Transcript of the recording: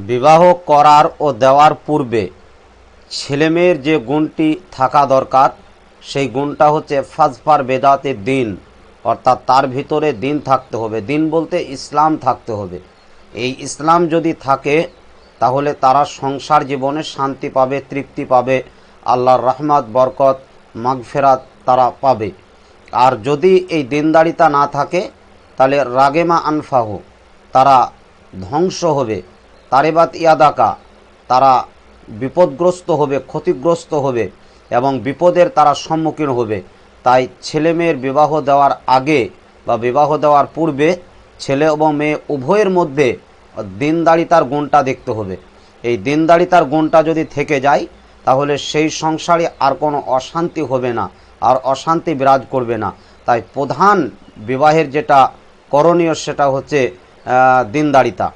বিবাহ করার ও দেওয়ার পূর্বে ছেলেমেয়ের যে গুণটি থাকা দরকার সেই গুণটা হচ্ছে ফাজফার বেদাতে দিন, অর্থাৎ তার ভিতরে দিন থাকতে হবে। দিন বলতে ইসলাম থাকতে হবে। এই ইসলাম যদি থাকে তাহলে তারা সংসার জীবনে শান্তি পাবে, তৃপ্তি পাবে, আল্লাহর রহমত বরকত মাগফিরাত তারা পাবে। আর যদি এই দিনদারিতা না থাকে তাহলে রাগেমা আনফাহু, তারা ধ্বংস হবে, তারেবাত ইয়াদাকা, তারা বিপদগ্রস্ত হবে, ক্ষতিগ্রস্ত হবে এবং বিপদের তারা সম্মুখীন হবে। তাই ছেলে মেয়ের বিবাহ দেওয়ার আগে বা বিবাহ দেওয়ার পূর্বে ছেলে এবং মেয়ে উভয়ের মধ্যে দিনদারিতার গুণটা দেখতে হবে। এই দিনদারিতার গুণটা যদি থেকে যায় তাহলে সেই সংসারে আর কোনো অশান্তি হবে না, আর অশান্তি বিরাজ করবে না। তাই প্রধান বিবাহের যেটা করণীয় সেটা হচ্ছে দিনদারিতা।